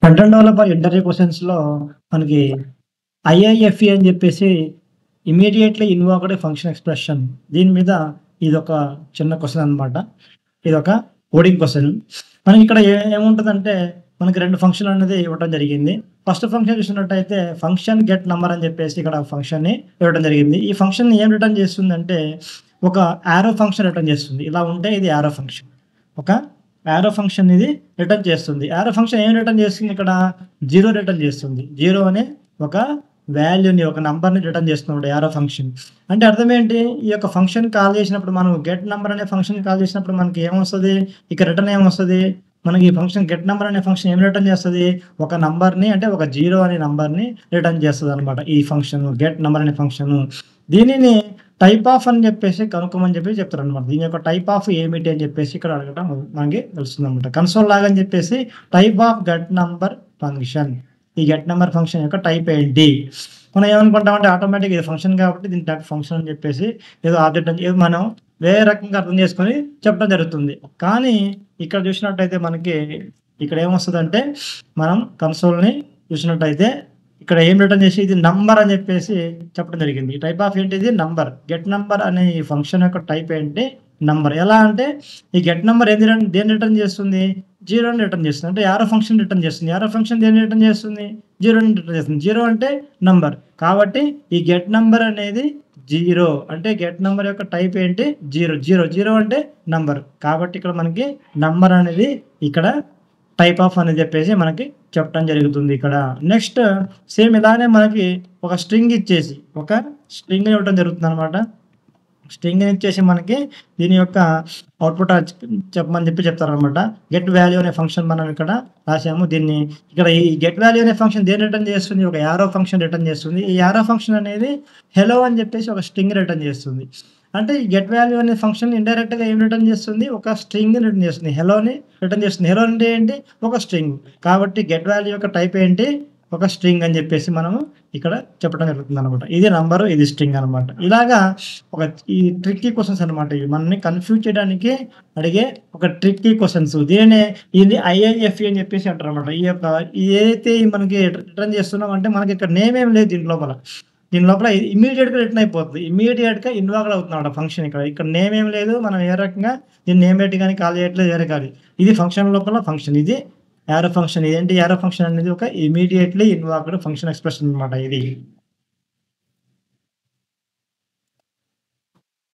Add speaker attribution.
Speaker 1: Content developer interview క్వెషన్స్‌లో మనకి ఐఐఎఫ్ఈ అని చెప్పేసి ఇమ్మీడియేట్‌లీ ఇన్వోక్డ్ ఫంక్షన్ ఎక్స్‌ప్రెషన్. దీని మీద ఇదొక చిన్న క్వెషన్ అనమాట. ఇదొక కోడింగ్ క్వెషన్. మనకి ఇక్కడ ఏముంటదంటే మనకి 2 ఫంక్షన్‌లు అనేది ఇవ్వడం జరిగింది. ఫస్ట్ ఫంక్షన్ చూసినట్టయితే ఫంక్షన్ గెట్ నంబర్ అని చెప్పేసి ఇక్కడ ఫంక్షన్‌ని ఇవ్వడం జరిగింది. ఈ ఫంక్షన్ ఏం రిటర్న్ చేస్తుందంటే ఒక యారో ఫంక్షన్ రిటర్న్ చేస్తుంది. ఇలా ఉంటే ఇది యారో ఫంక్షన్. ఒక యారో ఫంక్షన్ ఇది రిటర్న్ చేస్తుంది. యారో ఫంక్షన్ ఏం రిటర్న్ చేస్తుంది ఇక్కడ 0 రిటర్న్ చేస్తుంది. 0 అనే ఒక వాల్యూని ఒక నంబర్‌ని రిటర్న్ చేస్తున్నప్పుడు యారో ఫంక్షన్. అంటే అర్థం ఏంటి? ఈ యొక్క ఫంక్షన్ కాల్ చేసినప్పుడు మనం గెట్ నంబర్ అనే ఫంక్షన్ కాల్ చేసినప్పుడు మనకి ఏమొస్తది? ఇక రిటర్న్ ఏమొస్తది? మనకి ఈ ఫంక్షన్ గెట్ నంబర్ అనే ఫంక్షన్ ఏం రిటర్న్ చేస్తది? ఒక నంబర్‌ని అంటే ఒక 0 అనే నంబర్‌ని రిటర్న్ చేస్తదనమాట. ఈ ఫంక్షన్ గెట్ నంబర్ అనే ఫంక్షన్. దీనిని టైప్ ఆఫ్ అని చెప్పేసి కనుక్కోమని చెప్పి చెప్తారనమాట. దీని యొక్క టైప్ ఆఫ్ ఏమిటి అని చెప్పేసి ఇక్కడ అడగటం మనకి తెలుస్తుందనమాట. కన్సోల్ లాగా అని చెప్పేసి type of get number function. ఈ గెట్ నంబర్ ఫంక్షన్ యొక్క టైప్ ఏంటి? మనం ఏమనుకుంటామంటే ఆటోమేటిక్‌గా ఇది ఫంక్షన్ కాబట్టి దీని టైప్ ఫంక్షన్ అని చెప్పేసి ఏదో ఆబ్జెక్ట్ అని ఏదో మనం వేరే రకంగా అర్థం చేసుకొని చెప్పడం జరుగుతుంది. కానీ ఇక్కడ చూసినట్టయితే మనకి ఇక్కడ ఏమొస్తదంటే మనం కన్సోల్‌ని చూసినట్టయితే ఇక్కడ ఏం రిటర్న్ చేసి ఇది నంబర్ అని చెప్పేసి చెప్పడం జరిగింది. టైప్ ఆఫ్ ఏంటిది? నంబర్. గెట్ నంబర్ అనే ఈ ఫంక్షన్ యొక్క టైప్ ఏంటి? నంబర్. ఎలా అంటే ఈ గెట్ నంబర్ దేన్ని రిటర్న్ చేస్తుంది? 0ని రిటర్న్ చేస్తుంది. అంటే యారో ఫంక్షన్ రిటర్న్ చేస్తుంది. యారో ఫంక్షన్ దేన్ని రిటర్న్ చేస్తుంది? 0ని రిటర్న్ చేస్తుంది. 0 అంటే నంబర్. కాబట్టి ఈ గెట్ నంబర్ అనేది 0. అంటే గెట్ నంబర్ యొక్క టైప్ ఏంటి? 0 అంటే నంబర్. కాబట్టి ఇక్కడ మనకి నంబర్ అనేది ఇక్కడ టైప్ ఆఫ్ అని చెప్పేసి మనకి చెప్పడం జరుగుతుంది ఇక్కడ. నెక్స్ట్ సేమ్ ఇలానే మనకి ఒక స్ట్రింగ్ ఇచ్చేసి ఒక స్ట్రింగ్‌ని ఇవ్వడం జరుగుతుందనమాట. స్ట్రింగ్‌ని ఇచ్చేసి మనకి దీని యొక్క అవుట్‌పుట్ చెప్పమని చెప్తారనమాట. గెట్ వాల్యూ అనే ఫంక్షన్ మనం ఇక్కడ రాసాము. దీన్ని ఇక్కడ ఈ గెట్ వాల్యూ అనే ఫంక్షన్ దేన్ని రిటర్న్ చేస్తుంది? ఒక యారో ఫంక్షన్ రిటర్న్ చేస్తుంది. ఈ యారో ఫంక్షన్ అనేది హెలో అని చెప్పేసి ఒక స్ట్రింగ్ రిటర్న్ చేస్తుంది. అంటే ఈ గెట్ వాల్యూ అనే ఫంక్షన్ ఇండైరెక్ట్‌గా ఏం రిటర్న్ చేస్తుంది? ఒక స్ట్రింగ్‌ని రిటర్న్ చేస్తుంది. హెలోని రిటర్న్ చేస్తుంది. హెలో అంటే ఏంటి? ఒక స్ట్రింగ్. కాబట్టి గెట్ వాల్యూ యొక్క టైప్ ఏంటి? ఒక స్ట్రింగ్ అని చెప్పేసి మనము ఇక్కడ చెప్పడం జరుగుతుందనమాట. ఇది నంబరు, ఇది స్ట్రింగ్ అనమాట. ఇలాగా ఒక ఈ ట్రిక్కీ క్వెషన్స్ అనమాట ఇవి. మనల్ని కన్‌ఫ్యూజ్ చేయడానికి అడిగే ఒక ట్రిక్కీ క్వెషన్స్. ఇది ఐఐఎఫ్ఈ అని చెప్పేసి అంటారనమాట. ఈ యొక్క ఏదైతే మనకి రిటర్న్ చేస్తున్నామంటే మనకి ఇక్కడ నేమ్ ఏం లేదు దీని లోపల. దీని లోపల ఇమ్మీడియేట్‌గా రిటర్న్ అయిపోతుంది. ఇమ్మీడియేట్‌గా ఇన్వాల్వ్ అవుతుందన్నమాట ఫంక్షన్ ఇక్కడ. ఇక్కడ నేమ్ ఏం లేదు. మనం ఏ రకంగా దీన్ని నేమ్ పెట్టి గాని కాల్ చేయట్లేదు వేరే కాదు. ఇది ఫంక్షన్ లోపల ఫంక్షన్. ఇది యారో ఫంక్షన్. ఇదేంటి యారో ఫంక్షన్ అనేది ఒక ఇమ్మీడియేట్‌లీ ఇన్వాల్వ్డ్ ఫంక్షన్ ఎక్స్‌ప్రెషన్ అనమాట ఇది.